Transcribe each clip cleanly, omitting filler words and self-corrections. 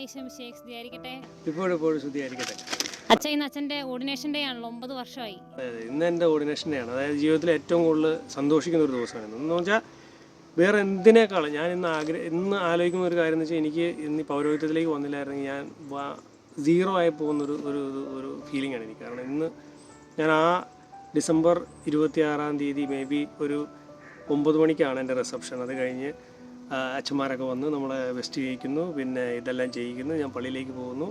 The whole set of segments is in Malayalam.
ഇപ്പോഴും ശുദ്ധിയായിരിക്കട്ടെ. അച്ഛൻ ഇന്ന് അച്ഛൻ്റെ ഓർഡിനേഷൻ ഡേ ആണല്ലോ, 9 വർഷമായി. അതായത് ഇന്ന് എൻ്റെ ഓർഡിനേഷൻ ഡേ ആണ്. അതായത് ജീവിതത്തിൽ ഏറ്റവും കൂടുതൽ സന്തോഷിക്കുന്ന ഒരു ദിവസമാണ് എന്ന് വെച്ചാൽ വേറെ എന്തിനേക്കാളും ഞാൻ ഇന്ന് ആലോചിക്കുന്ന ഒരു കാര്യം എന്ന് വെച്ചാൽ എനിക്ക് ഇന്ന് പൗരോഹിത്യത്തിലേക്ക് വന്നില്ലായിരുന്നെങ്കിൽ ഞാൻ സീറോ ആയി പോകുന്നൊരു ഒരു ഒരു ഫീലിംഗ് ആണ് എനിക്ക്. കാരണം ഇന്ന് ഞാൻ ഡിസംബർ 26 മേ ബി ഒരു 9 മണിക്കാണ് എൻ്റെ റിസപ്ഷൻ. അത് കഴിഞ്ഞ് അച്ഛന്മാരൊക്കെ വന്ന് നമ്മളെ വെസ്റ്റ് ചെയ്യിക്കുന്നു, പിന്നെ ഇതെല്ലാം ചെയ്യിക്കുന്നു, ഞാൻ പള്ളിയിലേക്ക് പോകുന്നു,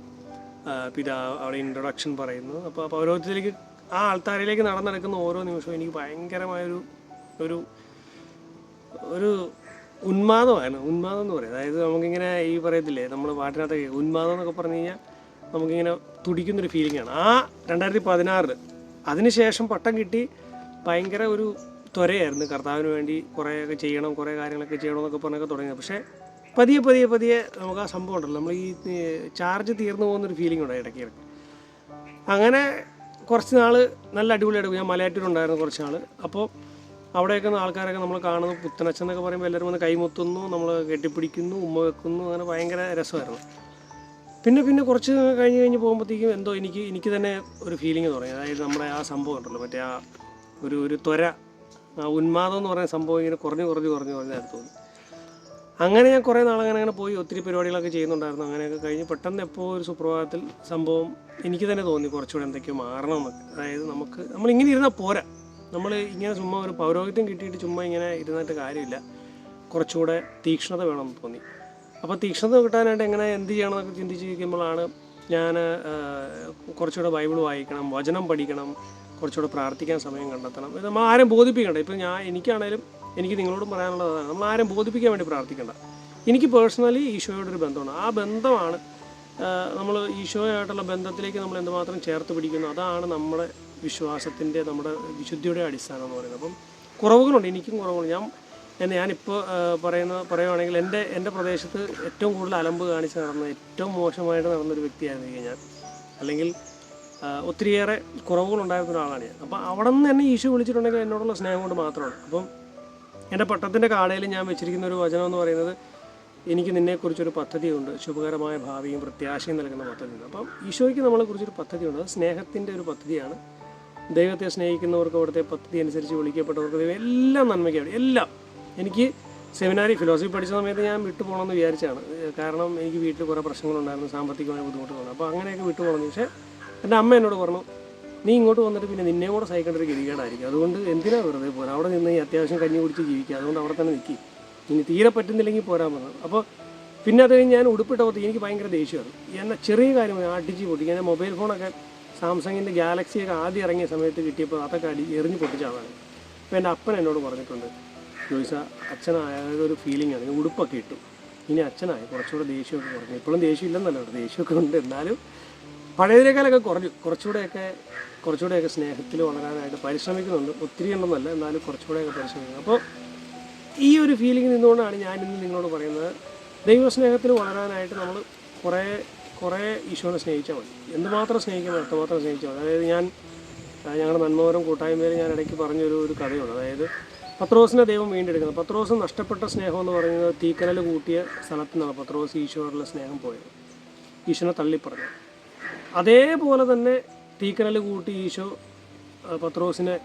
പിന്നെ അവിടെ ഇൻട്രൊഡക്ഷൻ പറയുന്നു. അപ്പോൾ പൗരോഹിത്യത്തിലേക്ക് ആ ആൾത്താരയിലേക്ക് നടക്കുന്ന ഓരോ നിമിഷവും എനിക്ക് ഭയങ്കരമായൊരു ഒരു ഒരു ഉന്മാദം എന്ന് പറയും. അതായത് നമുക്കിങ്ങനെ ഈ പറയത്തില്ലേ, നമ്മൾ പാട്ടിനകത്തൊക്കെ ഉന്മാദം എന്നൊക്കെ പറഞ്ഞു കഴിഞ്ഞാൽ നമുക്കിങ്ങനെ തുടിക്കുന്നൊരു ഫീലിംഗാണ്. 2016 അതിനുശേഷം പട്ടം കിട്ടി ഭയങ്കര ഒരു ത്വരയായിരുന്നു കർത്താവിന് വേണ്ടി കുറേയൊക്കെ ചെയ്യണം, കുറേ കാര്യങ്ങളൊക്കെ ചെയ്യണം എന്നൊക്കെ പറഞ്ഞൊക്കെ തുടങ്ങിയത്. പക്ഷേ പതിയെ നമുക്ക് ആ സംഭവം ഉണ്ടല്ലോ, നമ്മൾ ഈ ചാർജ് തീർന്നു പോകുന്നൊരു ഫീലിംഗ് ഉണ്ടായി ഇടയ്ക്ക്. അങ്ങനെ കുറച്ച് നാൾ നല്ല അടിപൊളിയായിട്ട് ഞാൻ മലയാറ്റൂരുണ്ടായിരുന്നു കുറച്ച് നാൾ. അപ്പോൾ അവിടെയൊക്കെ ആൾക്കാരൊക്കെ നമ്മൾ കാണുന്നു, പുത്തനച്ഛൻ എന്നൊക്കെ പറയുമ്പോൾ എല്ലാവരും വന്ന് കൈമുത്തുന്നു, നമ്മൾ കെട്ടിപ്പിടിക്കുന്നു, ഉമ്മ വെക്കുന്നു, അങ്ങനെ ഭയങ്കര രസമായിരുന്നു. പിന്നെ കുറച്ച് കഴിഞ്ഞ് പോകുമ്പോഴത്തേക്കും എന്തോ എനിക്ക് തന്നെ ഒരു ഫീലിംഗ് തുടങ്ങി. അതായത് നമ്മുടെ ആ സംഭവം ഉണ്ടല്ലോ, മറ്റേ ആ ഒരു ത്വര, ആ ഉന്മാദം എന്ന് പറയുന്ന സംഭവം ഇങ്ങനെ കുറഞ്ഞ് തോന്നി. അങ്ങനെ ഞാൻ കുറേ നാളങ്ങനെ പോയി ഒത്തിരി പരിപാടികളൊക്കെ ചെയ്യുന്നുണ്ടായിരുന്നു. അങ്ങനെയൊക്കെ കഴിഞ്ഞ് പെട്ടെന്ന് എപ്പോൾ ഒരു സുപ്രഭാതത്തിൽ സംഭവം എനിക്ക് തന്നെ തോന്നി കുറച്ചുകൂടെ എന്തൊക്കെയോ മാറണമെന്നൊക്കെ. അതായത് നമ്മളിങ്ങനെ ഇരുന്നാൽ പോരാ, നമ്മൾ ഇങ്ങനെ ചുമ്മാ ഒരു പൗരോഹിത്യം കിട്ടിയിട്ട് ചുമ്മാ ഇങ്ങനെ ഇരുന്നിട്ട് കാര്യമില്ല, കുറച്ചുകൂടെ തീക്ഷ്ണത വേണമെന്ന് തോന്നി. അപ്പോൾ തീക്ഷ്ണത കിട്ടാനായിട്ട് എന്ത് ചെയ്യണമെന്നൊക്കെ ചിന്തിച്ചിരിക്കുമ്പോഴാണ് ഞാൻ കുറച്ചുകൂടെ ബൈബിൾ വായിക്കണം, വചനം പഠിക്കണം, കുറച്ചുകൂടെ പ്രാർത്ഥിക്കാൻ സമയം കണ്ടെത്തണം. ഇത് നമ്മൾ ആരും ബോധിപ്പിക്കണ്ട. ഇപ്പം എനിക്കാണേലും എനിക്ക് നിങ്ങളോടും പറയാനുള്ളതാണ്, നമ്മൾ ആരും ബോധിപ്പിക്കാൻ വേണ്ടി പ്രാർത്ഥിക്കേണ്ട. എനിക്ക് പേഴ്സണലി ഈശോയോടൊരു ബന്ധമാണ്. ആ ബന്ധമാണ് നമ്മൾ ഈശോയായിട്ടുള്ള ബന്ധത്തിലേക്ക് നമ്മൾ എന്തുമാത്രം ചേർത്ത് പിടിക്കുന്നു, അതാണ് നമ്മുടെ വിശ്വാസത്തിൻ്റെ, നമ്മുടെ വിശുദ്ധിയുടെ അടിസ്ഥാനം എന്ന് പറയുന്നത്. അപ്പം കുറവുകളുണ്ട്, എനിക്കും കുറവുകളുണ്ട്. ഞാനിപ്പോൾ പറയുവാണെങ്കിൽ എൻ്റെ പ്രദേശത്ത് ഏറ്റവും കൂടുതൽ അലമ്പ് കാണിച്ച് ഏറ്റവും മോശമായിട്ട് നടന്നൊരു വ്യക്തിയായിരുന്നു ഞാൻ. അല്ലെങ്കിൽ ഒത്തിരിയേറെ കുറവുകളുണ്ടായിരുന്ന ഒരാളാണ് ഞാൻ. അപ്പം അവിടെ നിന്ന് എന്നെ ഈശോ വിളിച്ചിട്ടുണ്ടെങ്കിൽ എന്നോടുള്ള സ്നേഹം കൊണ്ട് മാത്രമാണ്. അപ്പം എൻ്റെ പട്ടത്തിൻ്റെ കാടയിൽ ഞാൻ വെച്ചിരിക്കുന്ന ഒരു വചനം എന്ന് പറയുന്നത്, എനിക്ക് നിന്നെക്കുറിച്ചൊരു പദ്ധതിയുണ്ട്, ശുഭകരമായ ഭാവിയും പ്രത്യാശയും നൽകുന്ന പദ്ധതിയുണ്ട്. അപ്പം ഈശോയ്ക്ക് നമ്മളെക്കുറിച്ചൊരു പദ്ധതിയുണ്ട്, അത് സ്നേഹത്തിൻ്റെ ഒരു പദ്ധതിയാണ്. ദൈവത്തെ സ്നേഹിക്കുന്നവർക്ക് അവിടുത്തെ പദ്ധതി അനുസരിച്ച് വിളിക്കപ്പെട്ടവർക്ക് ദൈവം എല്ലാം നന്മയ്ക്കാണ്. എല്ലാം. എനിക്ക് സെമിനാരി ഫിലോസഫി പഠിച്ച സമയത്ത് ഞാൻ വിട്ടുപോകണമെന്ന് വിചാരിച്ചാണ്. കാരണം എനിക്ക് വീട്ടിൽ കുറേ പ്രശ്നങ്ങളുണ്ടായിരുന്നു, സാമ്പത്തികമായ ബുദ്ധിമുട്ടുകളുണ്ട്. അപ്പോൾ അങ്ങനെയൊക്കെ വിട്ടുപോകണമെന്ന്. പക്ഷേ എൻ്റെ അമ്മ എന്നോട് പറഞ്ഞു, നീ ഇങ്ങോട്ട് വന്നിട്ട് പിന്നെ നിന്നെ കൂടെ സഹിക്കേണ്ട ഒരു ഗതികേടായിരിക്കും, അതുകൊണ്ട് എന്തിനാണ് വെറുതെ പോരാ, അവിടെ നിന്ന് ഈ അത്യാവശ്യം കഞ്ഞി കുടിച്ച് ജീവിക്കുക, അതുകൊണ്ട് അവിടെ തന്നെ നിൽക്കി, ഇനി തീരെ പറ്റുന്നില്ലെങ്കിൽ പോരാൻ പറഞ്ഞു. അപ്പോൾ പിന്നെ അത് കഴിഞ്ഞ് ഞാൻ ഉടുപ്പിട്ടപ്പോൾ എനിക്ക് ഭയങ്കര ദേഷ്യമാണ്. എന്നാൽ ചെറിയ കാര്യം അടിച്ച് പൊട്ടിക്കുക. ഞാൻ മൊബൈൽ ഫോണൊക്കെ സാംസങ്ങിൻ്റെ ഗാലക്സിയൊക്കെ ആദ്യം ഇറങ്ങിയ സമയത്ത് കിട്ടിയപ്പോൾ അതൊക്കെ എറിഞ്ഞ് പൊട്ടിച്ചാണ്. അപ്പോൾ എൻ്റെ അപ്പൻ എന്നോട് പറഞ്ഞിട്ടുണ്ട്, ജോയിസ, അച്ഛനായത് ഒരു ഫീലിംഗ് ആണ്, ഉടുപ്പൊക്കെ ഇട്ടു, ഇനി അച്ഛനായി കുറച്ചുകൂടെ ദേഷ്യമൊക്കെ കുറഞ്ഞു. ഇപ്പോഴും ദേഷ്യം ഇല്ലെന്നല്ല, ദേഷ്യമൊക്കെ ഉണ്ട്, എന്നാലും പഴയതിനേക്കാളൊക്കെ കുറഞ്ഞു. കുറച്ചുകൂടെയൊക്കെ സ്നേഹത്തിൽ വളരാനായിട്ട് പരിശ്രമിക്കുന്നുണ്ട്. ഒത്തിരി ഉണ്ടെന്നല്ല, എന്നാലും കുറച്ചുകൂടെയൊക്കെ പരിശ്രമിക്കുന്നു. അപ്പോൾ ഈ ഒരു ഫീലിംഗ് നിന്നുകൊണ്ടാണ് ഞാനിന്ന് നിങ്ങളോട് പറയുന്നത്, ദൈവസ്നേഹത്തിൽ വളരാനായിട്ട് നമ്മൾ കുറേ ഈശോനെ സ്നേഹിച്ചാൽ മതി. എന്തുമാത്രം സ്നേഹിക്കണം, എത്രമാത്രം സ്നേഹിച്ചാൽ മതി. അതായത് ഞങ്ങളുടെ നന്മവരം കൂട്ടായ്മയിൽ ഞാൻ ഇടയ്ക്ക് പറഞ്ഞൊരു കഥയുണ്ട്. അതായത് പത്രോസിനെ ദൈവം വീണ്ടെടുക്കുന്നത്. പത്രോസ് നഷ്ടപ്പെട്ട സ്നേഹം എന്ന് പറയുന്നത് തീക്കനൽ കൂട്ടിയ സ്ഥലത്ത് നിന്നാണ് പത്രോസ് ഈശോയോടുള്ള സ്നേഹം പോയത്, ഈശോനെ തള്ളിപ്പറഞ്ഞു. അതേപോലെ തന്നെ തീക്കനൽ കൂട്ടി ഈശോ പത്രോസിനെ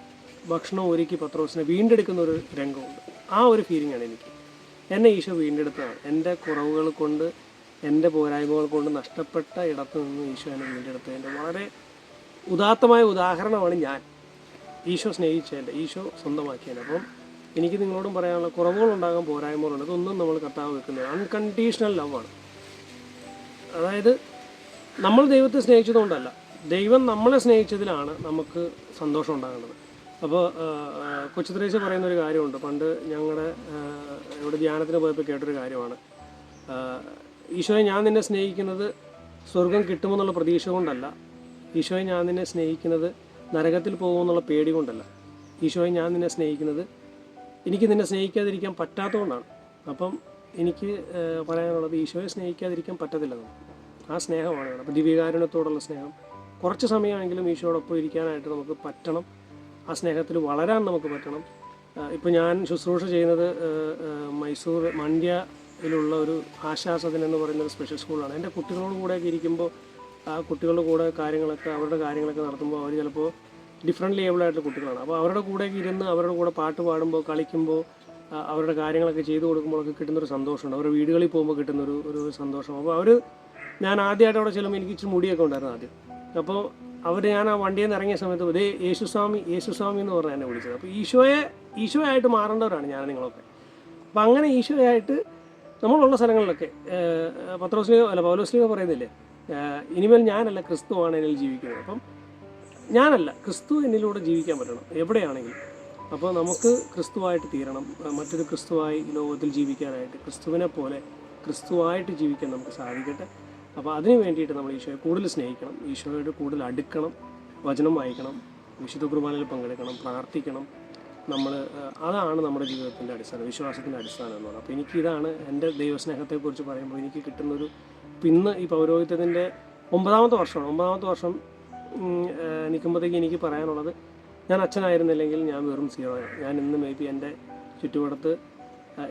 ഭക്ഷണം ഒരുക്കി പത്രോസിനെ വീണ്ടെടുക്കുന്ന ഒരു രംഗമുണ്ട്. ആ ഒരു ഫീലിംഗാണ് എനിക്ക്. എന്നെ ഈശോ വീണ്ടെടുത്തതാണ്. എൻ്റെ കുറവുകൾ കൊണ്ട്, എൻ്റെ പോരായ്മകൾ കൊണ്ട് നഷ്ടപ്പെട്ട ഇടത്ത് നിന്ന് ഈശോ എന്നെ വീണ്ടെടുത്തതിൻ്റെ വളരെ ഉദാത്തമായ ഉദാഹരണമാണ് ഞാൻ. ഈശോ സ്നേഹിച്ചതിൻ്റെ, ഈശോ സ്വന്തമാക്കിയതിൻ്റെ. അപ്പം എനിക്ക് നിങ്ങളോടും പറയാനുള്ള, കുറവുകളുണ്ടാകാൻ, പോരായ്മകളുണ്ട്, അതൊന്നും നമ്മൾ കർത്താവ് വെക്കുന്നത് അൺകണ്ടീഷണൽ ലവാണ്. അതായത് നമ്മൾ ദൈവത്തെ സ്നേഹിച്ചതുകൊണ്ടല്ല, ദൈവം നമ്മളെ സ്നേഹിച്ചതിലാണ് നമുക്ക് സന്തോഷം ഉണ്ടാകേണ്ടത്. അപ്പോൾ കൊച്ചു ത്രേസ്യ പറയുന്നൊരു കാര്യമുണ്ട്. പണ്ട് ഞങ്ങളുടെ ഇവിടെ ധ്യാനത്തിന് പോയപ്പോൾ കേട്ടൊരു കാര്യമാണ്, ഈശോയെ ഞാൻ നിന്നെ സ്നേഹിക്കുന്നത് സ്വർഗം കിട്ടുമെന്നുള്ള പ്രതീക്ഷ കൊണ്ടല്ല, ഈശോയെ ഞാൻ നിന്നെ സ്നേഹിക്കുന്നത് നരകത്തിൽ പോകുമെന്നുള്ള പേടി കൊണ്ടല്ല, ഈശോയെ ഞാൻ നിന്നെ സ്നേഹിക്കുന്നത് എനിക്ക് നിന്നെ സ്നേഹിക്കാതിരിക്കാൻ പറ്റാത്തതുകൊണ്ടാണ്. അപ്പം എനിക്ക് പറയാനുള്ളത്, ഈശോയെ സ്നേഹിക്കാതിരിക്കാൻ പറ്റത്തില്ല നമുക്ക്. ആ സ്നേഹമാണ് വേണം. അപ്പോൾ ദിവ്യകാരുണ്യത്തോടുള്ള സ്നേഹം, കുറച്ച് സമയമാണെങ്കിലും ഈശോയോടൊപ്പം ഇരിക്കാനായിട്ട് നമുക്ക് പറ്റണം, ആ സ്നേഹത്തിൽ വളരാൻ നമുക്ക് പറ്റണം. ഇപ്പോൾ ഞാൻ ശുശ്രൂഷ ചെയ്യുന്നത് മൈസൂർ മണ്ഡ്യ ിലുള്ള ഒരു ആശ്വാസത്തിന് എന്ന് പറയുന്ന ഒരു സ്പെഷ്യൽ സ്കൂളാണ്. എൻ്റെ കുട്ടികളോട് കൂടെയൊക്കെ ഇരിക്കുമ്പോൾ ആ കുട്ടികളുടെ കൂടെ അവരുടെ കാര്യങ്ങളൊക്കെ നടത്തുമ്പോൾ അവർ ചിലപ്പോൾ ഡിഫറെൻ്റ്ലി ഏബിളായിട്ടുള്ള കുട്ടികളാണ്. അപ്പോൾ അവരുടെ കൂടെയൊക്കെ ഇരുന്ന് അവരുടെ കൂടെ പാട്ട് പാടുമ്പോൾ കളിക്കുമ്പോൾ അവരുടെ കാര്യങ്ങളൊക്കെ ചെയ്തു കൊടുക്കുമ്പോഴൊക്കെ കിട്ടുന്നൊരു സന്തോഷമുണ്ട്. അവരുടെ വീടുകളിൽ പോകുമ്പോൾ കിട്ടുന്നൊരു സന്തോഷം. അപ്പോൾ ഞാൻ ആദ്യമായിട്ട് അവിടെ ചെല്ലുമ്പോൾ എനിക്ക് ഇച്ചിരി മുടിയൊക്കെ ഉണ്ടായിരുന്നു ആദ്യം. അപ്പോൾ ഞാൻ ആ വണ്ടിയിൽ നിന്ന് ഇറങ്ങിയ സമയത്ത് ഇതേ യേശുസ്വാമി എന്ന് പറഞ്ഞാൽ എന്നെ വിളിച്ചത്. അപ്പോൾ ഈശോയായിട്ട് മാറേണ്ടവരാണ് ഞാൻ നിങ്ങളൊക്കെ. അപ്പം അങ്ങനെ ഈശോയായിട്ട് നമ്മളുള്ള സ്ഥലങ്ങളിലൊക്കെ പൗലോസ്ലീഹ പറയുന്നില്ലേ, ഇനിമേൽ ഞാനല്ല ക്രിസ്തുവാണ് എന്നിൽ ജീവിക്കുന്നത്. അപ്പം ഞാനല്ല, ക്രിസ്തു എന്നിലൂടെ ജീവിക്കാൻ പറ്റണം എവിടെയാണെങ്കിലും. അപ്പോൾ നമുക്ക് ക്രിസ്തുവായിട്ട് തീരണം, മറ്റൊരു ക്രിസ്തുവായി ലോകത്തിൽ ജീവിക്കാനായിട്ട്, ക്രിസ്തുവിനെ പോലെ ക്രിസ്തുവായിട്ട് ജീവിക്കാൻ നമുക്ക് സാധിക്കട്ടെ. അപ്പോൾ അതിന് വേണ്ടിയിട്ട് നമ്മൾ ഈശോയെ കൂടുതൽ സ്നേഹിക്കണം, ഈശോയോട് കൂടുതൽ അടുക്കണം, വചനം വായിക്കണം, വിശുദ്ധ കുർബാനയിൽ പങ്കെടുക്കണം, പ്രാർത്ഥിക്കണം. അതാണ് നമ്മുടെ ജീവിതത്തിൻ്റെ അടിസ്ഥാനം, വിശ്വാസത്തിൻ്റെ അടിസ്ഥാനം എന്ന് പറയുന്നത്. അപ്പോൾ എനിക്കിതാണ് എൻ്റെ ദൈവസ്നേഹത്തെക്കുറിച്ച് പറയുമ്പോൾ എനിക്ക് കിട്ടുന്നൊരു, ഇന്ന് ഈ പൗരോഹിത്യത്തിൻ്റെ 9ാമത്തെ വർഷമാണ്. 9ാമത്തെ വർഷം നിൽക്കുമ്പോഴത്തേക്ക് എനിക്ക് പറയാനുള്ളത്, ഞാൻ അച്ഛനായിരുന്നില്ലെങ്കിൽ ഞാൻ വെറും സീറോയാണ്. ഞാൻ ഇന്ന് മേ ബി എൻ്റെ ചുറ്റുപാടത്ത്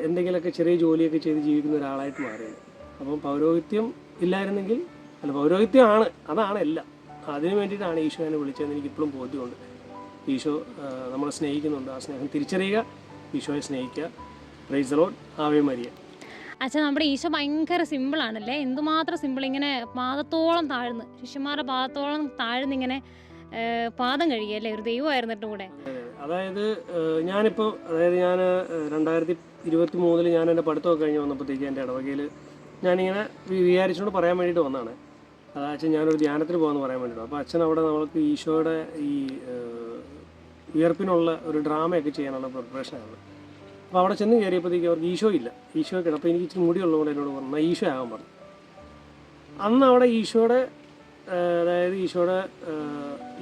എന്തെങ്കിലുമൊക്കെ ചെറിയ ജോലിയൊക്കെ ചെയ്ത് ജീവിക്കുന്ന ഒരാളായിട്ട് മാറിയത്. അപ്പം പൗരോഹിത്യം ഇല്ലായിരുന്നെങ്കിൽ, പൗരോഹിത്യമാണ്, അതാണ് എല്ലാം. അതിന് വേണ്ടിയിട്ടാണ് ഈശോ എന്നെ വിളിച്ചതെന്ന് എനിക്കിപ്പോഴും ബോധ്യമുണ്ട്. ഈശോ നമ്മളെ സ്നേഹിക്കുന്നുണ്ട്. ആ സ്നേഹം തിരിച്ചറിയുക, ഈശോയെ സ്നേഹിക്കുക. Praise the Lord. Ave Maria. അച്ഛാ, നമ്മുടെ ഈശോ ഭയങ്കര സിമ്പിളാണല്ലേ, എന്തുമാത്രം സിമ്പിൾ. ഇങ്ങനെ പാദത്തോളം താഴ്ന്ന്, ശിഷ്യന്മാരുടെ പാദത്തോളം താഴ്ന്ന് ഇങ്ങനെ പാദം കഴിയല്ലേ, ഒരു ദൈവമായിരുന്നിട്ടും കൂടെ. അതായത് ഞാൻ 2023 ഞാൻ എൻ്റെ പഠിത്തമൊക്കെ കഴിഞ്ഞ് വന്നപ്പോഴത്തേക്ക് എൻ്റെ ഇടവകയിൽ ഞാനിങ്ങനെ വിചാരിച്ചുകൊണ്ട് പറയാൻ വേണ്ടിയിട്ട് വന്നതാണ്. അച്ഛൻ ഞാനൊരു ധ്യാനത്തിന് പോകാമെന്ന് പറയാൻ വേണ്ടിയിട്ട്. അപ്പോൾ അച്ഛൻ അവിടെ നമ്മൾക്ക് ഈശോയുടെ ഈ ഉയർപ്പിനുള്ള ഒരു ഡ്രാമയൊക്കെ ചെയ്യാനുള്ള പ്രിപ്പറേഷനാണ്. അപ്പോൾ അവിടെ ചെന്ന് കയറിയപ്പോഴത്തേക്ക് അവർക്ക് ഈശോ ഇല്ല, ഈശോയൊക്കെ. അപ്പോൾ എനിക്ക് ഇച്ചിരി മുടിയുള്ളതുകൊണ്ട് എന്നോട് പറഞ്ഞു ഈശോ ആകാൻ പറഞ്ഞു. അന്ന് അവിടെ ഈശോയുടെ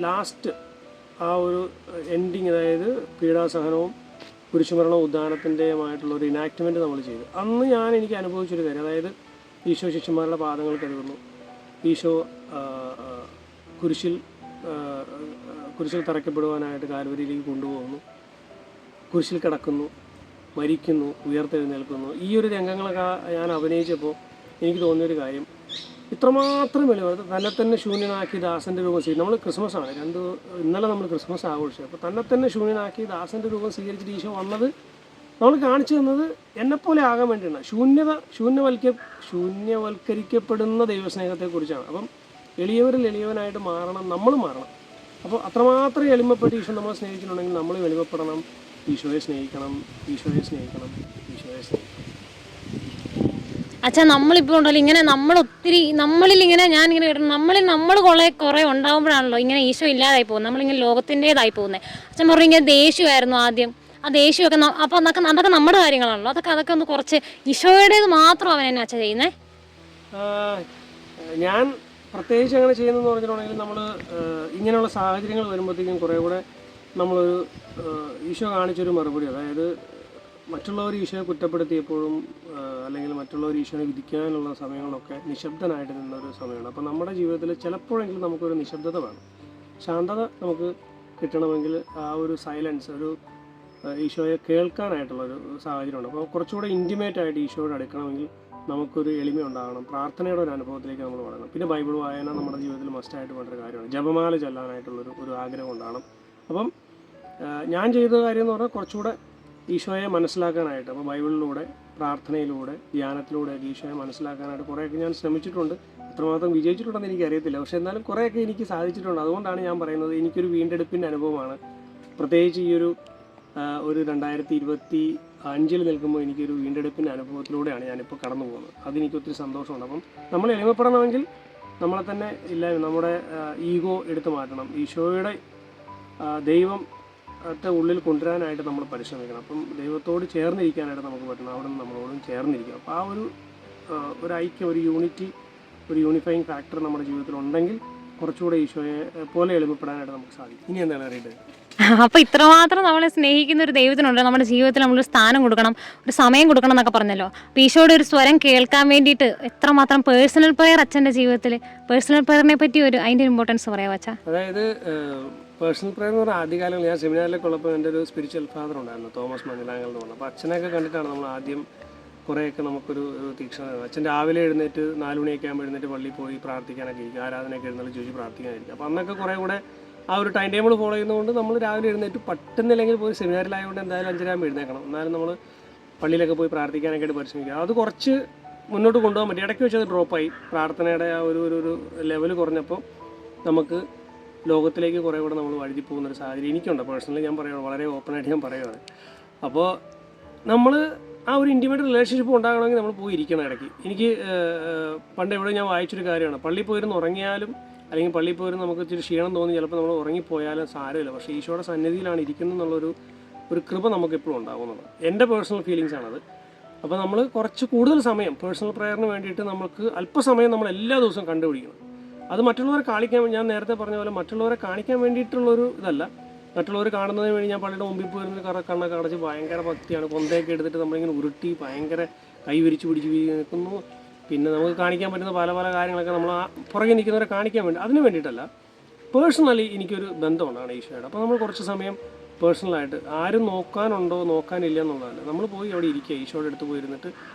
ലാസ്റ്റ് ആ ഒരു എൻഡിങ്, അതായത് പീഡാസഹനവും കുരിശുമരണവും ഉദ്ധാനത്തിൻ്റെയുമായിട്ടുള്ള ഒരു ഇനാക്ട്മെൻറ്റ് നമ്മൾ ചെയ്തു. അന്ന് എനിക്ക് അനുഭവിച്ചൊരു കാര്യം, അതായത് ഈശോ ശിഷ്യന്മാരുടെ പാദങ്ങൾ കഴുകുന്നു, ഈശോ കുരിശിൽ തറയ്ക്കപ്പെടുവാനായിട്ട് കാൽവരിയിലേക്ക് കൊണ്ടുപോകുന്നു, കുരിശിൽ കിടക്കുന്നു, മരിക്കുന്നു, ഉയർത്തെഴുന്നേൽക്കുന്നു. ഈ ഒരു രംഗങ്ങളൊക്കെ ഞാൻ അഭിനയിച്ചപ്പോൾ എനിക്ക് തോന്നിയൊരു കാര്യം, ഇത്രമാത്രം വെളിവ് തന്നെ തന്നെ ശൂന്യനാക്കി ദാസൻ്റെ രൂപം സ്വീകരിച്ചു. നമ്മൾ ക്രിസ്മസാണ്, ഇന്നലെ നമ്മൾ ക്രിസ്മസ് ആഘോഷിച്ചത്. അപ്പോൾ തന്നെ ശൂന്യനാക്കി ദാസൻ്റെ രൂപം സ്വീകരിച്ചിട്ട് ഈശോ വന്നത് നമ്മൾ കാണിച്ചു തന്നത് എന്നെപ്പോലെ ആകാൻ വേണ്ടിയാണ്. ശൂന്യവൽക്കരിക്കപ്പെടുന്ന ദൈവസ്നേഹത്തെക്കുറിച്ചാണ്. അപ്പം എളിയവരിൽ എളിയവനായിട്ട് മാറണം, നമ്മൾ മാറണം. അപ്പോൾ അത്രമാത്രം എളിമപ്പെട്ട് ഈശോ നമ്മളെ സ്നേഹിച്ചിട്ടുണ്ടെങ്കിൽ നമ്മൾ എളിമപ്പെടണം, ഈശോയെ സ്നേഹിക്കണം. അച്ഛാ, നമ്മളിപ്പോൾ ഉണ്ടല്ലോ ഇങ്ങനെ നമ്മളിൽ ഇങ്ങനെ ഞാനിങ്ങനെ നമ്മൾ കുറേ ഉണ്ടാകുമ്പോഴാണല്ലോ ഇങ്ങനെ ഈശോ ഇല്ലാതായി പോകുന്നത്, നമ്മളിങ്ങനെ ലോകത്തിൻ്റെതായി പോകുന്നത്. അച്ഛൻ പറഞ്ഞു ഇങ്ങനെ ദേഷ്യമായിരുന്നു ആദ്യം, ആ ദേഷ്യമൊക്കെ അപ്പോൾ അതൊക്കെ നമ്മുടെ കാര്യങ്ങളാണല്ലോ, അതൊക്കെ ഒന്ന് കുറച്ച് ഈശോയുടേത് മാത്രം അവൻ എന്നെ അച്ഛൻ ചെയ്യുന്നത്. ഞാൻ പ്രത്യേകിച്ച് അങ്ങനെ ചെയ്യുന്നതെന്ന് പറഞ്ഞിട്ടുണ്ടെങ്കിൽ, നമ്മൾ ഇങ്ങനെയുള്ള സാഹചര്യങ്ങൾ വരുമ്പോഴത്തേക്കും കുറേ കൂടെ നമ്മളൊരു ഈശോ കാണിച്ചൊരു മറുപടി, അതായത് മറ്റുള്ളവർ ഈശോയെ കുറ്റപ്പെടുത്തിയപ്പോഴും അല്ലെങ്കിൽ മറ്റുള്ളവർ ഈശോയെ വിധിക്കാനുള്ള സമയങ്ങളൊക്കെ നിശബ്ദനായിട്ട് നിന്നൊരു സമയമാണ്. അപ്പോൾ നമ്മുടെ ജീവിതത്തിൽ ചിലപ്പോഴെങ്കിലും നമുക്കൊരു നിശബ്ദത വേണം, ശാന്തത നമുക്ക് കിട്ടണമെങ്കിൽ ആ ഒരു സൈലൻസ്, ഒരു ഈശോയെ കേൾക്കാനായിട്ടുള്ളൊരു സാഹചര്യമുണ്ട്. അപ്പോൾ കുറച്ചുകൂടെ ഇൻറ്റിമേറ്റായിട്ട് ഈശോയോട് അടുക്കണമെങ്കിൽ നമുക്കൊരു എളിമ ഉണ്ടാകണം, പ്രാർത്ഥനയുടെ ഒരു അനുഭവത്തിലേക്ക് നമ്മൾ വളരണം. പിന്നെ ബൈബിൾ വായന നമ്മുടെ ജീവിതത്തിൽ മസ്റ്റായിട്ട് വേണ്ടൊരു കാര്യമാണ്. ജപമാല ചൊല്ലാനായിട്ടുള്ളൊരു ആഗ്രഹം ഉണ്ടാകണം. അപ്പം ഞാൻ ചെയ്ത കാര്യം എന്ന് പറഞ്ഞാൽ കുറച്ചുകൂടെ ഈശോയെ മനസ്സിലാക്കാനായിട്ട്, അപ്പോൾ ബൈബിളിലൂടെ, പ്രാർത്ഥനയിലൂടെ, ധ്യാനത്തിലൂടെ ഈശോയെ മനസ്സിലാക്കാനായിട്ട് കുറേയൊക്കെ ഞാൻ ശ്രമിച്ചിട്ടുണ്ട്. എത്രമാത്രം വിജയിച്ചിട്ടുണ്ടെന്ന് എനിക്കറിയത്തില്ല, പക്ഷേ എന്നാലും കുറേയൊക്കെ എനിക്ക് സാധിച്ചിട്ടുണ്ട്. അതുകൊണ്ടാണ് ഞാൻ പറയുന്നത് എനിക്കൊരു വീണ്ടെടുപ്പിൻ്റെ അനുഭവമാണ്. പ്രത്യേകിച്ച് ഈ ഒരു 2025 നിൽക്കുമ്പോൾ എനിക്കൊരു വീണ്ടെടുപ്പിൻ്റെ അനുഭവത്തിലൂടെയാണ് ഞാനിപ്പോൾ കടന്നു പോകുന്നത്. അതെനിക്ക് ഒത്തിരി സന്തോഷമുണ്ട്. അപ്പം നമ്മൾ എളിമപ്പെടണമെങ്കിൽ നമ്മളെ തന്നെ നമ്മുടെ ഈഗോ എടുത്തു മാറ്റണം, ഈശോയുടെ ദൈവത്തെ ഉള്ളിൽ കൊണ്ടുവരാനായിട്ട് നമ്മൾ പരിശ്രമിക്കണം. അപ്പം ദൈവത്തോട് ചേർന്നിരിക്കാനായിട്ട് നമുക്ക് പറ്റണം, അവിടെ നിന്ന് നമ്മളോടും ചേർന്നിരിക്കണം. അപ്പോൾ ആ ഒരു ഐക്യം, ഒരു യൂണിറ്റി, ഒരു യൂണിഫൈങ് ഫാക്ടർ നമ്മുടെ ജീവിതത്തിൽ ഉണ്ടെങ്കിൽ കുറച്ചുകൂടെ ഈശോയെ പോലെ എളിമപ്പെടാനായിട്ട് നമുക്ക് സാധിക്കും. ഇനി എന്താണ് അറിയേണ്ടത്? അപ്പോൾ ഇത്രമാത്രം നമ്മളെ സ്നേഹിക്കുന്ന ഒരു ദൈവത്തിനുണ്ട്, നമ്മുടെ ജീവിതത്തിൽ നമ്മളൊരു സ്ഥാനം കൊടുക്കണം, ഒരു സമയം കൊടുക്കണം എന്നൊക്കെ പറഞ്ഞല്ലോ. അപ്പോൾ ഈശോയുടെ ഒരു സ്വരം കേൾക്കാൻ വേണ്ടിയിട്ട് എത്രമാത്രം പേഴ്സണൽ പ്രെയർ അച്ഛൻ്റെ ജീവിതത്തിൽ, പേഴ്സണൽ പ്രെയറിനെ പറ്റി അതിൻ്റെ ഇമ്പോർട്ടൻസ് പറയാമോ അച്ഛാ? അതായത് പേഴ്സണൽ പ്രെയർ എന്ന് പറഞ്ഞാൽ ആദ്യകാലങ്ങളിൽ ഞാൻ സെമിനാറിലൊക്കെ ഉള്ളപ്പോൾ എൻ്റെ ഒരു സ്പിരിച്വൽ ഫാദർ ഉണ്ടായിരുന്നു, തോമസ് മഞ്ഞലാങ്കൽ എന്ന് പറഞ്ഞു. അപ്പോൾ അച്ഛനെയൊക്കെ കണ്ടിട്ടാണ് നമ്മൾ ആദ്യം കുറേയൊക്കെ നമുക്കൊരു തീക്ഷ്ണത. അച്ഛൻ രാവിലെ എഴുന്നേറ്റ് 4 മണിയൊക്കെ ആകുമ്പോൾ എഴുന്നേറ്റ് പള്ളിയിൽ പോയി പ്രാർത്ഥിക്കാനൊക്കെ ഇരിക്കും, ആരാധനയൊക്കെ എഴുന്നേറ്റ് ചോദിച്ച് പ്രാർത്ഥിക്കാനായിരിക്കും. അപ്പോൾ അന്നൊക്കെ കുറേ കൂടെ ആ ഒരു ടൈം ടേബിൾ ഫോളോ ചെയ്യുന്നതുകൊണ്ട് നമ്മൾ രാവിലെ എഴുന്നേറ്റ് പറ്റുന്നില്ലെങ്കിൽ പോയി സെമിനാറിലായതുകൊണ്ട് എന്തായാലും 5:30 എഴുന്നേക്കണം. എന്നാലും നമ്മൾ പള്ളിയിലൊക്കെ പോയി പ്രാർത്ഥിക്കാനൊക്കെ ആയിട്ട് പരിശ്രമിക്കുക. അത് കുറച്ച് മുന്നോട്ട് കൊണ്ടുപോകാൻ പറ്റി. ഇടയ്ക്ക് വെച്ച് അത് ഡ്രോപ്പായി. പ്രാർത്ഥനയുടെ ആ ഒരു ലെവൽ കുറഞ്ഞപ്പോൾ നമുക്ക് ലോകത്തിലേക്ക് കുറേ കൂടെ നമ്മൾ വഴുതി പോകുന്നൊരു സാഹചര്യം എനിക്കുണ്ട്. പേഴ്സണലി ഞാൻ പറയുകയാണ്, വളരെ ഓപ്പണായിട്ട് ഞാൻ പറയുകയാണ്. അപ്പോൾ നമ്മൾ ആ ഒരു ഇൻറ്റിമേറ്റ് റിലേഷൻഷിപ്പ് ഉണ്ടാകണമെങ്കിൽ നമ്മൾ പോയി ഇരിക്കണം ഇടയ്ക്ക്. എനിക്ക് പണ്ട് എവിടെ ഞാൻ വായിച്ചൊരു കാര്യമാണ്, പള്ളിയിൽ പോയിരുന്ന് ഉറങ്ങിയാലും അല്ലെങ്കിൽ പള്ളിയിൽ പോയിരുന്ന് നമുക്ക് ഇച്ചിരി ക്ഷീണം തോന്നി ചിലപ്പോൾ നമ്മൾ ഉറങ്ങിപ്പോയാലും സാരമില്ല, പക്ഷേ ഈശോയുടെ സന്നിധിയിലാണ് ഇരിക്കുന്നത് എന്നുള്ളൊരു കൃപ നമുക്ക് എപ്പോഴും ഉണ്ടാകുന്നത്. എൻ്റെ പേഴ്സണൽ ഫീലിങ്സ് ആണത്. അപ്പോൾ നമ്മൾ കുറച്ച് കൂടുതൽ സമയം പേഴ്സണൽ പ്രയറിന് വേണ്ടിയിട്ട് നമുക്ക് അല്പസമയം നമ്മൾ എല്ലാ ദിവസവും കണ്ടുപിടിക്കണം. അത് മറ്റുള്ളവരെ കാണിക്കാൻ, ഞാൻ നേരത്തെ പറഞ്ഞ പോലെ മറ്റുള്ളവരെ കാണിക്കാൻ വേണ്ടിയിട്ടുള്ളൊരു ഇതല്ല. മറ്റുള്ളവർ കാണുന്നതിന് വേണ്ടി ഞാൻ പള്ളിയുടെ മുമ്പിൽ പോയിരുന്ന കണ്ണൊക്കെ അടച്ച് ഭയങ്കര ഭക്തിയാണ്, കൊന്തയൊക്കെ എടുത്തിട്ട് നമ്മളിങ്ങനെ ഉരുട്ടി ഭയങ്കര കൈ വിരിച്ച് പിടിച്ച് നിൽക്കുന്നു. പിന്നെ നമുക്ക് കാണിക്കാൻ പറ്റുന്ന പല പല കാര്യങ്ങളൊക്കെ നമ്മൾ ആ പുറകെ നിൽക്കുന്നവരെ കാണിക്കാൻ വേണ്ടി, അതിന് വേണ്ടിയിട്ടല്ല. പേഴ്സണലി എനിക്കൊരു ബന്ധമുണ്ടാണ് ഈശോയുടെ. അപ്പോൾ നമ്മൾ കുറച്ച് സമയം പേഴ്സണലായിട്ട് ആരും നോക്കാനുണ്ടോ നോക്കാനില്ല എന്നുള്ളതല്ല, നമ്മൾ പോയി അവിടെ ഇരിക്കുക, ഈശോയുടെ അടുത്ത് പോയിരുന്നിട്ട്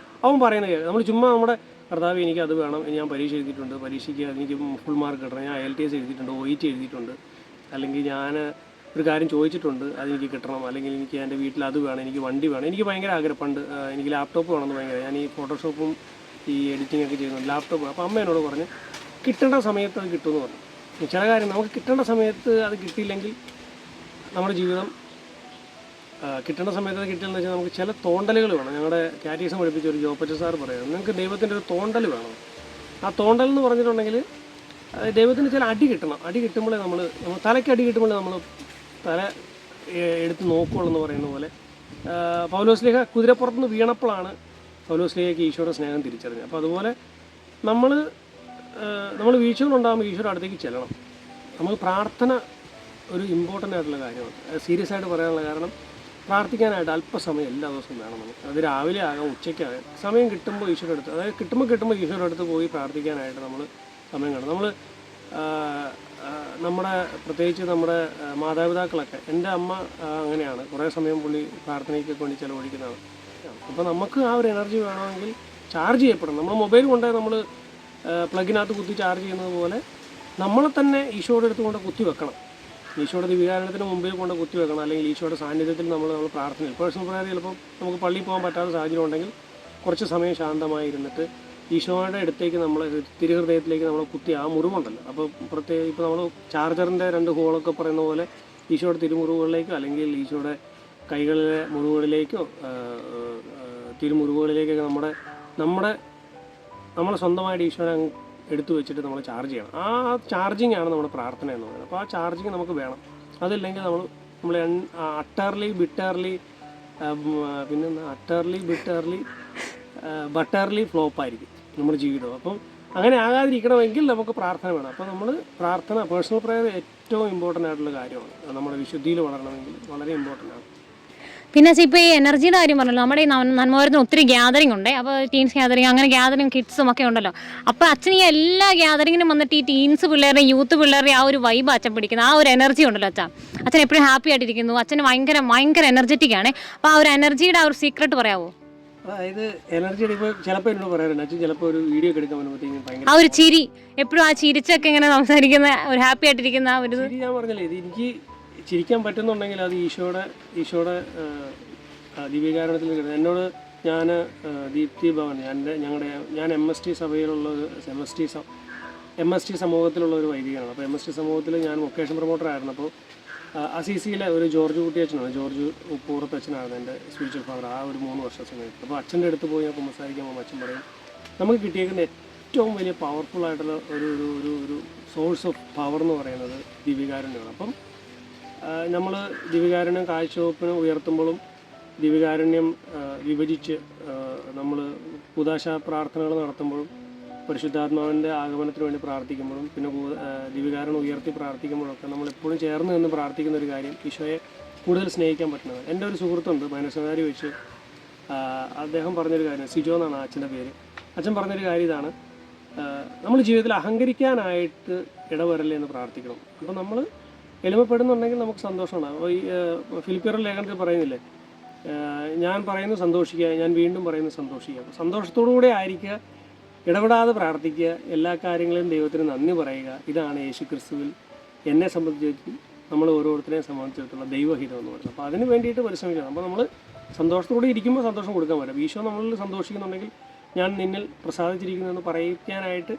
അവൻ പറയുന്നത് കേൾക്കുക. നമ്മൾ ചുമ്മാ നമ്മുടെ കർത്താവ് എനിക്ക് അത് വേണം, ഞാൻ പരീക്ഷ എഴുതിയിട്ടുണ്ട്, പരീക്ഷയ്ക്ക് എനിക്ക് ഫുൾ മാർക്ക് കിട്ടണം, ഞാൻ IELTS എഴുതിയിട്ടുണ്ട്, OET എഴുതിയിട്ടുണ്ട്, അല്ലെങ്കിൽ ഞാൻ ഒരു കാര്യം ചോദിച്ചിട്ടുണ്ട് അതെനിക്ക് കിട്ടണം, അല്ലെങ്കിൽ എനിക്ക് എൻ്റെ വീട്ടിൽ അത് വേണം, എനിക്ക് വണ്ടി വേണം, എനിക്ക് ഭയങ്കര ആഗ്രഹം. പണ്ട് എനിക്ക് ലാപ്ടോപ്പ് വേണമെന്ന് ഭയങ്കര, ഞാൻ ഈ ഫോട്ടോഷോപ്പും ഈ എഡിറ്റിംഗ് ഒക്കെ ചെയ്യുന്നുണ്ട്, ലാപ്ടോപ്പ്. അപ്പോൾ അമ്മ എന്നോട് പറഞ്ഞ് കിട്ടേണ്ട സമയത്ത് അത് കിട്ടുമെന്ന് പറഞ്ഞു. ചില കാര്യം നമുക്ക് കിട്ടേണ്ട സമയത്ത് അത് കിട്ടിയില്ലെങ്കിൽ നമ്മുടെ ജീവിതം കിട്ടേണ്ട സമയത്ത് അത് കിട്ടിയെന്ന് വെച്ചാൽ നമുക്ക് ചില തോണ്ടലുകൾ വേണം. ഞങ്ങളുടെ കാറ്റീസം പഠിപ്പിച്ച ഒരു ജോപ്പച്ച സാർ പറയുന്നത്, നിങ്ങൾക്ക് ദൈവത്തിൻ്റെ ഒരു തോണ്ടൽ വേണം. ആ തോണ്ടൽ എന്ന് പറഞ്ഞിട്ടുണ്ടെങ്കിൽ ദൈവത്തിന് ചില അടി കിട്ടണം. അടി കിട്ടുമ്പോഴേ നമ്മൾ തലയ്ക്ക് അടി കിട്ടുമ്പോഴേ നമ്മൾ തല എടുത്ത് നോക്കുകയുള്ളൂ എന്ന് പറയുന്ന പോലെ പൗലോസ്ലീഹ കുതിരപ്പുറത്തുനിന്ന് വീണപ്പോഴാണ് പൗലോസ്ലീഹയ്ക്ക് ഈശോയുടെ സ്നേഹം തിരിച്ചറിഞ്ഞത്. അപ്പോൾ അതുപോലെ നമ്മൾ വീഴ്ചകളുണ്ടാകുമ്പോൾ ഈശോയുടെ അടുത്തേക്ക് ചെല്ലണം. നമുക്ക് പ്രാർത്ഥന ഒരു ഇമ്പോർട്ടൻ്റ് ആയിട്ടുള്ള കാര്യമാണ്. സീരിയസ് ആയിട്ട് പറയാനുള്ള കാരണം, പ്രാർത്ഥിക്കാനായിട്ട് അല്പസമയം എല്ലാ ദിവസവും വേണം നമുക്ക്. അത് രാവിലെ ആകാം, ഉച്ചയ്ക്കാകാം, സമയം കിട്ടുമ്പോൾ ഈശോയുടെ അടുത്ത്, അതായത് കിട്ടുമ്പോൾ ഈശോയുടെ അടുത്ത് പോയി പ്രാർത്ഥിക്കാനായിട്ട് നമ്മൾ സമയം കാണും. നമ്മൾ നമ്മുടെ പ്രത്യേകിച്ച് നമ്മുടെ മാതാപിതാക്കളൊക്കെ, എൻ്റെ അമ്മ അങ്ങനെയാണ്, കുറേ സമയം പുള്ളി പ്രാർത്ഥനയ്ക്ക് വേണ്ടി ചിലവഴിക്കുന്നതാണ്. അപ്പോൾ നമുക്ക് ആ ഒരു എനർജി വേണമെങ്കിൽ ചാർജ് ചെയ്യപ്പെടണം. നമ്മൾ മൊബൈൽ കൊണ്ട് നമ്മൾ പ്ലഗിനകത്ത് കുത്തി ചാർജ് ചെയ്യുന്നത് പോലെ നമ്മളെ തന്നെ ഈശോയുടെ അടുത്ത് കൊണ്ട് കുത്തി വെക്കണം. ഈശോയുടെ ദിവ്യകാരുണ്യത്തിന് മുമ്പിൽ കൊണ്ട് കുത്തി വെക്കണം. അല്ലെങ്കിൽ ഈശോയുടെ സാന്നിധ്യത്തിൽ നമ്മൾ പ്രാർത്ഥനയിൽ പേഴ്സണൽ പ്രയർ ചിലപ്പോൾ നമുക്ക് പള്ളിയിൽ പോകാൻ പറ്റാത്ത സാഹചര്യം ഉണ്ടെങ്കിൽ കുറച്ച് സമയം ശാന്തമായി ഇരുന്നിട്ട് ഈശോയുടെ അടുത്തേക്ക് നമ്മൾ തിരുഹൃദയത്തിലേക്ക് നമ്മൾ കുത്തി ആ മുറിവുണ്ടല്ലോ. അപ്പോൾ പ്രത്യേകം ഇപ്പോൾ നമ്മൾ ചാർജറിൻ്റെ 2 ഹോളൊക്കെ പറയുന്ന പോലെ ഈശോയുടെ തിരുമുറിവുകളിലേക്കോ അല്ലെങ്കിൽ ഈശോയുടെ കൈകളിലെ മുറിവുകളിലേക്കോ തിരുമുറിവുകളിലേക്കൊക്കെ നമ്മളെ സ്വന്തമായിട്ട് ഈശോനെ എടുത്തു വെച്ചിട്ട് നമ്മൾ ചാർജ് ചെയ്യണം. ആ ചാർജിങ് ആണ് നമ്മുടെ പ്രാർത്ഥന എന്ന് പറയുന്നത്. അപ്പോൾ ആ ചാർജിങ് നമുക്ക് വേണം. അതില്ലെങ്കിൽ നമ്മൾ അട്ടർലി ബട്ടർലി ഫ്ലോപ്പായിരിക്കും നമ്മുടെ ജീവിതം. അപ്പം അങ്ങനെ ആകാതിരിക്കണമെങ്കിൽ നമുക്ക് പ്രാർത്ഥന വേണം. അപ്പോൾ നമ്മൾ പ്രാർത്ഥന, പേഴ്സണൽ പ്രയർ ഏറ്റവും ഇമ്പോർട്ടൻ്റ് ആയിട്ടുള്ള കാര്യമാണ്. നമ്മുടെ വിശുദ്ധിയിൽ വളരണമെങ്കിൽ വളരെ ഇമ്പോർട്ടൻ്റ് ആണ്. പിന്നെ ഇപ്പോൾ ഈ എനർജിയുടെ കാര്യം പറഞ്ഞല്ലോ, നമ്മുടെ ഈ നന്മമരത്തിന് ഒത്തിരി ഗ്യാതറിംഗ് ഉണ്ട്. അപ്പോൾ ടീൻസ് ഗ്യാതറിംഗ്, അങ്ങനെ ഗ്യാതറിംഗ് കിഡ്സും ഒക്കെ ഉണ്ടല്ലോ. അപ്പോൾ അച്ഛൻ ഈ എല്ലാ ഗ്യാതറിങ്ങിനും വന്നിട്ട് ഈ ടീൻസ് പിള്ളേരുടെ, യൂത്ത് പിള്ളേരുടെ ആ ഒരു വൈബ് അച്ഛൻ പിടിക്കുന്നത്, ആ ഒരു എനർജി ഉണ്ടല്ലോ അച്ഛൻ എപ്പോഴും ഹാപ്പി ആയിട്ടിരിക്കുന്നു. അച്ഛന് ഭയങ്കര എനർജറ്റിക് ആണ്. അപ്പോൾ ആ ഒരു എനർജിയുടെ ആ ഒരു സീക്രട്ട് പറയാമോ? അതായത് എനർജി ഇപ്പോൾ ചിലപ്പോൾ എന്നോട് പറയാറുണ്ട്, അച്ഛൻ ചിലപ്പോൾ ഒരു വീഡിയോ ഒക്കെ എടുക്കാൻ വരുമ്പോഴത്തേക്കും ഭയങ്കര ആ ഒരു ചിരി, എപ്പോഴും ആ ചിരിച്ചൊക്കെ ഇങ്ങനെ സംസാരിക്കുന്ന, ഒരു ഹാപ്പി ആയിട്ടിരിക്കുന്ന ആ ഒരു ചിരി. ഞാൻ പറഞ്ഞില്ലേ, ഇത് എനിക്ക് ചിരിക്കാൻ പറ്റുന്നുണ്ടെങ്കിൽ അത് ഈശോയുടെ ദിവ്യകാരുണ്യത്തിൽ കിട്ടുന്നത്. എന്നോട് ഞാൻ ദീപ്തി ഭവൻ, ഞാൻ MST സഭയിലുള്ള ഒരു MST സമൂഹത്തിലുള്ള ഒരു വൈദികനാണ്. അപ്പോൾ MST സമൂഹത്തിൽ ഞാൻ വൊക്കേഷൻ പ്രൊമോട്ടറായിരുന്നു. അപ്പോൾ അസീസിയിലെ ഒരു ജോർജ് കുട്ടിയച്ഛനാണ്, ജോർജ് ഉപ്പൂറത്ത് അച്ഛനായിരുന്നു എൻ്റെ സ്പിരിച്വൽ ഫാദർ ആ ഒരു 3 വർഷ സമയത്ത്. അപ്പോൾ അച്ഛൻ്റെ അടുത്ത് പോയി ഞാൻ സംസാരിക്കുമ്പോൾ അച്ഛൻ പറയും, നമുക്ക് കിട്ടിയേക്കുന്ന ഏറ്റവും വലിയ പവർഫുള്ളായിട്ടുള്ള ഒരു സോഴ്സ് ഓഫ് പവർ എന്ന് പറയുന്നത് ദിവ്യകാരുണ്യമാണ്. അപ്പം നമ്മൾ ദിവ്യകാരുണ്യം കാഴ്ചവെപ്പിന് ഉയർത്തുമ്പോഴും ദിവ്യകാരുണ്യം വിഭജിച്ച് നമ്മൾ കൂദാശ പ്രാർത്ഥനകൾ നടത്തുമ്പോഴും പരിശുദ്ധാത്മാവിൻ്റെ ആഗമനത്തിന് വേണ്ടി പ്രാർത്ഥിക്കുമ്പോഴും പിന്നെ ദിവ്യകാരുണ്യം ഉയർത്തി പ്രാർത്ഥിക്കുമ്പോഴൊക്കെ നമ്മളെപ്പോഴും ചേർന്ന് നിന്ന് പ്രാർത്ഥിക്കുന്ന ഒരു കാര്യം ഈശോയെ കൂടുതൽ സ്നേഹിക്കാൻ പറ്റുന്നത്. എൻ്റെ ഒരു സുഹൃത്തുണ്ട് മനസ്സുകാരി വെച്ച്, അദ്ദേഹം പറഞ്ഞൊരു കാര്യം, സിജോ എന്നാണ് അച്ഛൻ്റെ പേര്. അച്ഛൻ പറഞ്ഞൊരു കാര്യം ഇതാണ്, നമ്മൾ ജീവിതത്തിൽ അഹങ്കരിക്കാനായിട്ട് ഇടവരല്ലേ എന്ന് പ്രാർത്ഥിക്കണം. അപ്പോൾ നമ്മൾ എളിമപ്പെടുന്നുണ്ടെങ്കിൽ നമുക്ക് സന്തോഷമാണ്. അപ്പോൾ ഈ ഫിലിപ്പിയർ ലേഖനത്തിൽ പറയുന്നില്ലേ, ഞാൻ പറയുന്നു സന്തോഷിക്കുക, ഞാൻ വീണ്ടും പറയുന്നു സന്തോഷിക്കുക. അപ്പോൾ സന്തോഷത്തോടുകൂടെ ആയിരിക്കുക, ഇടപെടാതെ പ്രാർത്ഥിക്കുക, എല്ലാ കാര്യങ്ങളും ദൈവത്തിന് നന്ദി പറയുക. ഇതാണ് യേശു ക്രിസ്തുവിൽ എന്നെ സംബന്ധിച്ചിടത്തോളം നമ്മൾ ഓരോരുത്തരെയും സംബന്ധിച്ചിടത്തോളം ദൈവഹിതം എന്ന് പറയുന്നത്. അപ്പോൾ അതിന് വേണ്ടിയിട്ട് പരിശ്രമിക്കണം. അപ്പോൾ നമ്മൾ സന്തോഷത്തോടെ ഇരിക്കുമ്പോൾ സന്തോഷം കൊടുക്കാൻ പറ്റും. ഈശോ നമ്മളിൽ സന്തോഷിക്കുന്നുണ്ടെങ്കിൽ ഞാൻ നിന്നിൽ പ്രസാദിച്ചിരിക്കുന്നു എന്ന് പറയിക്കാനായിട്ട്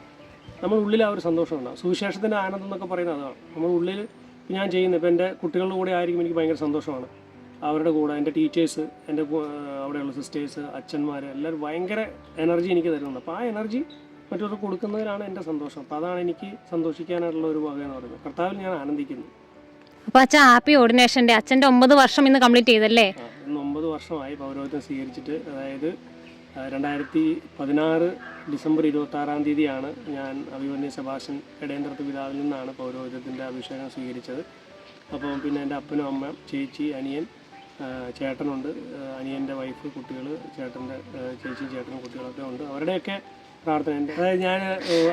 നമ്മൾ ഉള്ളിൽ ആ ഒരു സന്തോഷം ഉണ്ടാകും. സുവിശേഷത്തിൻ്റെ ആനന്ദം എന്നൊക്കെ പറയുന്നത് അതാണ്. നമ്മൾ ഉള്ളിൽ ഞാൻ ചെയ്യുന്നത് ഇപ്പോൾ എൻ്റെ കുട്ടികളുടെ കൂടെ ആയിരിക്കും എനിക്ക് ഭയങ്കര സന്തോഷമാണ്. അവരുടെ കൂടെ എൻ്റെ ടീച്ചേഴ്സ്, എൻ്റെ അവിടെയുള്ള സിസ്റ്റേഴ്സ്, അച്ഛന്മാർ എല്ലാവരും ഭയങ്കര എനർജി എനിക്ക് തരുന്നുണ്ട്. അപ്പോൾ ആ എനർജി മറ്റവർക്ക് കൊടുക്കുന്നതിനാണ് എൻ്റെ സന്തോഷം. അപ്പോൾ അതാണ് എനിക്ക് സന്തോഷിക്കാനായിട്ടുള്ള ഒരു വക എന്ന് പറയുന്നത്. കർത്താവിൽ ഞാൻ ആനന്ദിക്കുന്നു. അപ്പോൾ അച്ഛൻ ഹാപ്പി ഓർഡിനേഷൻ്റെ അച്ഛൻ്റെ 9 വർഷം ഇന്ന് കംപ്ലീറ്റ് ചെയ്തല്ലേ? ഇന്ന് 9 വർഷമായി പൗരോഹിത്യം സ്വീകരിച്ചിട്ട്. അതായത് 2016 ഡിസംബർ 26-ാം തീയതിയാണ് ഞാൻ അഭിമന്യ സെബാസ്റ്റ്യൻ ഇടയന്ത്രത്ത് പിതാവിൽ നിന്നാണ് പൗരോഹിത്യത്തിൻ്റെ അഭിഷേകം സ്വീകരിച്ചത്. അപ്പം പിന്നെ എൻ്റെ അപ്പനും അമ്മ, ചേച്ചി, അനിയൻ, ചേട്ടനുണ്ട്, അനിയൻ്റെ വൈഫ്, കുട്ടികൾ, ചേട്ടൻ്റെ ചേച്ചിയും ചേട്ടനും കുട്ടികളൊക്കെ ഉണ്ട്. അവരുടെയൊക്കെ പ്രാർത്ഥന എൻ്റെ, അതായത് ഞാൻ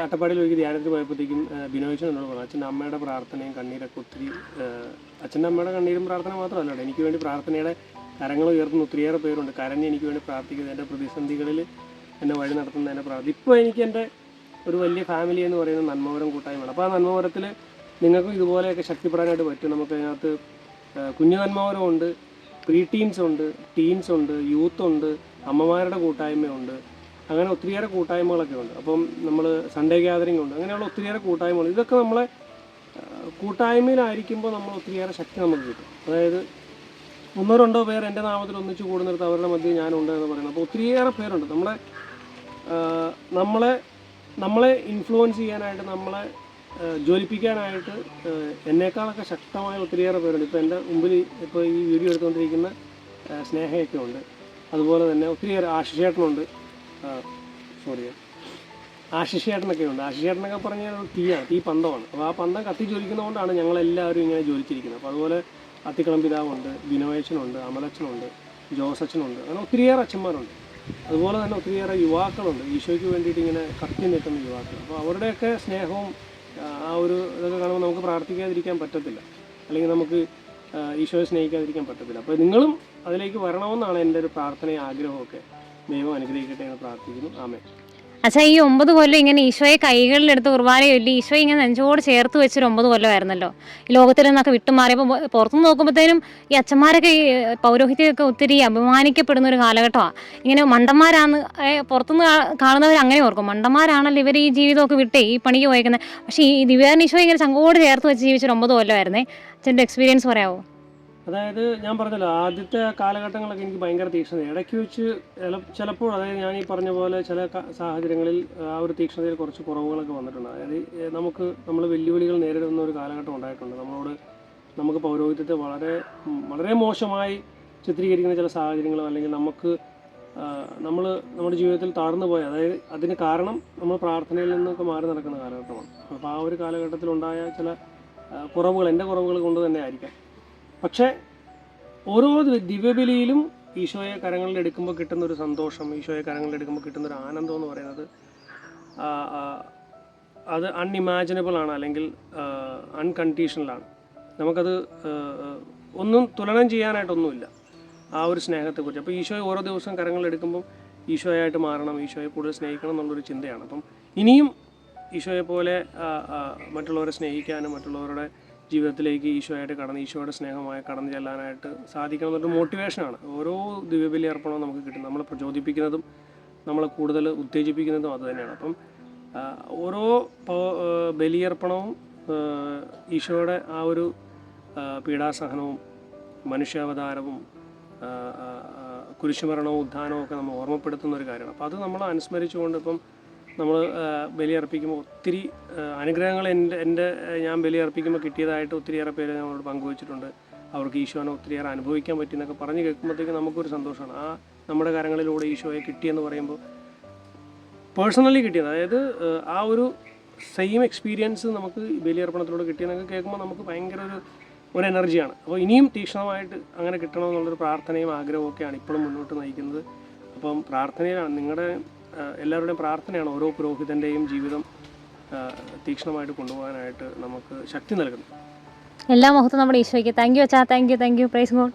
അട്ടപ്പാടിയിൽ ഒരിക്കൽ ധ്യാനത്തിൽ പോയപ്പോഴത്തേക്കും ബിനോയിച്ചൻ എന്നോട് പറഞ്ഞു, അച്ഛൻ്റെ അമ്മയുടെ പ്രാർത്ഥനയും കണ്ണീരൊക്കെ ഒത്തിരി, അച്ഛൻ്റെ അമ്മയുടെ കണ്ണീരും പ്രാർത്ഥന മാത്രമല്ല, എനിക്ക് വേണ്ടി പ്രാർത്ഥനയുടെ കരങ്ങൾ ഉയർത്തുന്ന ഒത്തിരിയേറെ പേരുണ്ട്. കരഞ്ഞ് എനിക്ക് വേണ്ടി പ്രാർത്ഥിക്കുന്നത്, എൻ്റെ പ്രതിസന്ധികളിൽ എന്നെ വഴി നടത്തുന്ന എന്നെ പ്രാർത്ഥന. ഇപ്പോൾ എനിക്ക് എൻ്റെ ഒരു വലിയ ഫാമിലി എന്ന് പറയുന്നത് നന്മവരം കൂട്ടായ്മയാണ്. അപ്പോൾ ആ നന്മവരത്തിൽ നിങ്ങൾക്കും ഇതുപോലെയൊക്കെ ശക്തിപ്പെടാനായിട്ട് പറ്റും. നമുക്ക് അതിനകത്ത് കുഞ്ഞു നന്മവരമുണ്ട്, പ്രീ ടീൻസ് ഉണ്ട്, ടീൻസ് ഉണ്ട്, യൂത്ത് ഉണ്ട്, അമ്മമാരുടെ കൂട്ടായ്മയുണ്ട്, അങ്ങനെ ഒത്തിരിയേറെ കൂട്ടായ്മകളൊക്കെ ഉണ്ട്. അപ്പം നമ്മൾ സൺഡേ ഗ്യാതറിംഗ് ഉണ്ട്, അങ്ങനെയുള്ള ഒത്തിരിയേറെ കൂട്ടായ്മകൾ. ഇതൊക്കെ നമ്മളെ കൂട്ടായ്മയിലായിരിക്കുമ്പോൾ നമ്മൾ ഒത്തിരിയേറെ ശക്തി നമുക്ക് കിട്ടും. അതായത് 1-2 പേർ എൻ്റെ നാമത്തിൽ ഒന്നിച്ച് കൂടുന്നിടത്ത് അവരുടെ മധ്യേ ഞാനുണ്ട് എന്ന് പറയുന്നത്. അപ്പോൾ ഒത്തിരിയേറെ പേരുണ്ട് നമ്മളെ ഇൻഫ്ലുവൻസ് ചെയ്യാനായിട്ട്, നമ്മളെ ജ്വലിപ്പിക്കാനായിട്ട് എന്നേക്കാളൊക്കെ ശക്തമായ ഒത്തിരിയേറെ പേരുണ്ട്. ഇപ്പോൾ എൻ്റെ മുമ്പിൽ ഇപ്പോൾ ഈ വീഡിയോ എടുത്തുകൊണ്ടിരിക്കുന്ന സ്നേഹയൊക്കെ ഉണ്ട്. അതുപോലെ തന്നെ ഒത്തിരിയേറെ ആശിഷേട്ടനുണ്ട്, ആശിഷേട്ടനൊക്കെ ഉണ്ട്. ആശിഷേട്ടനൊക്കെ പറഞ്ഞാൽ തീയാണ്, തീ പന്തമാണ്. അപ്പോൾ ആ പന്തം കത്തി ജ്വലിക്കുന്നതുകൊണ്ടാണ് ഞങ്ങളെല്ലാവരും ഇങ്ങനെ ജ്വലിച്ചിരിക്കുന്നത്. അപ്പോൾ അതുപോലെ അത്തിക്കളം പിതാവുണ്ട്, ബിനോയച്ചനുണ്ട്, അമലച്ചനുണ്ട്, ജോസച്ചനുണ്ട്, അങ്ങനെ ഒത്തിരിയേറെ അച്ഛന്മാരുണ്ട്. അതുപോലെ തന്നെ ഒത്തിരിയേറെ യുവാക്കളുണ്ട്, ഈശോയ്ക്ക് വേണ്ടിയിട്ട് ഇങ്ങനെ കത്തി നിൽക്കുന്ന യുവാക്കൾ. അപ്പോൾ അവരുടെയൊക്കെ സ്നേഹവും ആ ഒരു ഇതൊക്കെ കാണുമ്പോൾ നമുക്ക് പ്രാർത്ഥിക്കാതിരിക്കാൻ പറ്റത്തില്ല, അല്ലെങ്കിൽ നമുക്ക് ഈശോയെ സ്നേഹിക്കാതിരിക്കാൻ പറ്റത്തില്ല. അപ്പോൾ നിങ്ങളും അതിലേക്ക് വരണമെന്നാണ് എൻ്റെ ഒരു പ്രാർത്ഥനയും ആഗ്രഹമൊക്കെ. ദൈവം അനുഗ്രഹിക്കട്ടെ എന്ന് പ്രാർത്ഥിക്കുന്നു. ആമേൻ. അച്ഛാ, ഈ 9 കൊല്ലം ഇങ്ങനെ ഈശോയെ കൈകളിലെടുത്ത് കുർബാനയൊല്ലി ഈശോയെ ഇങ്ങനെ നെഞ്ചോട് ചേർത്ത് വെച്ചൊരു 9 കൊല്ലമായിരുന്നല്ലോ. ഈ ലോകത്തിൽ നിന്നൊക്കെ വിട്ടുമാറിയപ്പോൾ പുറത്തുനിന്ന് നോക്കുമ്പോഴത്തേനും ഈ അച്ഛന്മാരൊക്കെ ഈ പൗരോഹിത്യമൊക്കെ ഒത്തിരി അഭിമാനിക്കപ്പെടുന്ന ഒരു കാലഘട്ടമാണ്. ഇങ്ങനെ മണ്ടന്മാരാണ് പുറത്തുനിന്ന് കാണുന്നവർ അങ്ങനെ ഓർക്കും, മണ്ടന്മാരാണല്ലോ ഇവർ ഈ ജീവിതമൊക്കെ വിട്ടേ ഈ പണിക്ക് പോയേക്കുന്നത്. പക്ഷേ ഈ ദിവ്യാൻ ഈശോയെ ഇങ്ങനെ ചങ്കോട് ചേർത്ത് വെച്ച് ജീവിച്ചൊരു 9 കൊല്ലമായിരുന്നേ. അച്ഛൻ്റെ എക്സ്പീരിയൻസ് പറയാമോ? അതായത് ഞാൻ പറഞ്ഞല്ലോ, ആദ്യത്തെ കാലഘട്ടങ്ങളൊക്കെ എനിക്ക് ഭയങ്കര തീക്ഷ്ണത, ഇടയ്ക്ക് വെച്ച് ചിലപ്പോൾ, അതായത് ഞാൻ ഈ പറഞ്ഞ പോലെ ചില സാഹചര്യങ്ങളിൽ ആ ഒരു തീക്ഷ്ണതയിൽ കുറച്ച് കുറവുകളൊക്കെ വന്നിട്ടുണ്ട്. അതായത് നമ്മൾ വെല്ലുവിളികൾ നേരിടുന്ന ഒരു കാലഘട്ടം ഉണ്ടായിട്ടുണ്ട്. നമുക്ക് പൗരോഹിത്യത്തെ വളരെ വളരെ മോശമായി ചിത്രീകരിക്കുന്ന ചില സാഹചര്യങ്ങളോ, അല്ലെങ്കിൽ നമ്മുടെ ജീവിതത്തിൽ താഴ്ന്നു പോയ, അതായത് അതിന് കാരണം നമ്മൾ പ്രാർത്ഥനയിൽ നിന്നൊക്കെ മാറി നടക്കുന്ന കാലഘട്ടമാണ്. അപ്പോൾ ആ ഒരു കാലഘട്ടത്തിലുണ്ടായ ചില കുറവുകൾ എൻ്റെ കുറവുകൾ കൊണ്ട് തന്നെ ആയിരിക്കാം. പക്ഷേ ഓരോ ദിവ്യബലിയിലും ഈശോയെ കരങ്ങളിൽ എടുക്കുമ്പോൾ കിട്ടുന്നൊരു സന്തോഷം, ഈശോയെ കരങ്ങളിൽ എടുക്കുമ്പോൾ കിട്ടുന്നൊരു ആനന്ദം എന്ന് പറയുന്നത് അത് അൺഇമാജിനബിൾ ആണ്, അല്ലെങ്കിൽ അൺകണ്ടീഷണലാണ്. നമുക്കത് ഒന്നും തുലനം ചെയ്യാനായിട്ടൊന്നുമില്ല ആ ഒരു സ്നേഹത്തെക്കുറിച്ച്. അപ്പോൾ ഈശോയെ ഓരോ ദിവസവും കരങ്ങളിൽ എടുക്കുമ്പോൾ ഈശോയായിട്ട് മാറണം, ഈശോയെ കൂടുതൽ സ്നേഹിക്കണം എന്നുള്ളൊരു ചിന്തയാണ്. അപ്പം ഇനിയും ഈശോയെ പോലെ മറ്റുള്ളവരെ സ്നേഹിക്കാനും മറ്റുള്ളവരുടെ ജീവിതത്തിലേക്ക് ഈശോയായിട്ട് ഈശോയുടെ സ്നേഹമായി കടന്നു ചെല്ലാനായിട്ട് സാധിക്കണം എന്നൊരു മോട്ടിവേഷനാണ് ഓരോ ദിവ്യബലി അർപ്പണവും നമുക്ക് കിട്ടുന്നത്. നമ്മളെ പ്രചോദിപ്പിക്കുന്നതും നമ്മളെ കൂടുതൽ ഉത്തേജിപ്പിക്കുന്നതും അത് തന്നെയാണ്. അപ്പം ഓരോ ബലിയർപ്പണവും ഈശോയുടെ ആ ഒരു പീഡാസഹനവും മനുഷ്യാവതാരവും കുരിശുമരണവും ഉദ്ധാനവും ഒക്കെ നമ്മൾ ഓർമ്മപ്പെടുത്തുന്ന ഒരു കാര്യമാണ്. അപ്പോൾ അത് നമ്മൾ അനുസ്മരിച്ചുകൊണ്ട് ഇപ്പം നമ്മൾ ബലിയർപ്പിക്കുമ്പോൾ ഒത്തിരി അനുഗ്രഹങ്ങൾ ഞാൻ ബലിയർപ്പിക്കുമ്പോൾ കിട്ടിയതായിട്ട് ഒത്തിരിയേറെ പേര് നമ്മളോട് പങ്കുവച്ചിട്ടുണ്ട്. അവർക്ക് ഈശോനെ ഒത്തിരിയേറെ അനുഭവിക്കാൻ പറ്റി എന്നൊക്കെ പറഞ്ഞ് കേൾക്കുമ്പോഴത്തേക്കും നമുക്കൊരു സന്തോഷമാണ്. ആ നമ്മുടെ കരങ്ങളിലൂടെ ഈശോയെ കിട്ടിയെന്ന് പറയുമ്പോൾ പേഴ്സണലി കിട്ടിയത്, അതായത് ആ ഒരു സെയിം എക്സ്പീരിയൻസ് നമുക്ക് ബലിയർപ്പണത്തിലൂടെ കിട്ടിയെന്നൊക്കെ കേൾക്കുമ്പോൾ നമുക്ക് ഭയങ്കര ഒരു എനർജിയാണ്. അപ്പോൾ ഇനിയും തീക്ഷ്ണമായിട്ട് അങ്ങനെ കിട്ടണമെന്നുള്ളൊരു പ്രാർത്ഥനയും ആഗ്രഹവും ഒക്കെയാണ് ഇപ്പോഴും മുന്നോട്ട് നയിക്കുന്നത്. അപ്പം പ്രാർത്ഥനയിലാണ്, നിങ്ങളുടെ എല്ലാവരുടെയും പ്രാർത്ഥനയാണ് ഓരോ പുരോഹിതൻ്റെയും ജീവിതം തീക്ഷ്ണമായിട്ട് കൊണ്ടുപോകാനായിട്ട് നമുക്ക് ശക്തി നൽകുന്നത്. എല്ലാ മഹത്വം നമ്മുടെ ഈശോയ്ക്ക്. താങ്ക് യു അച്ഛാ, താങ്ക് യു, പ്രൈസ് ഗോഡ്.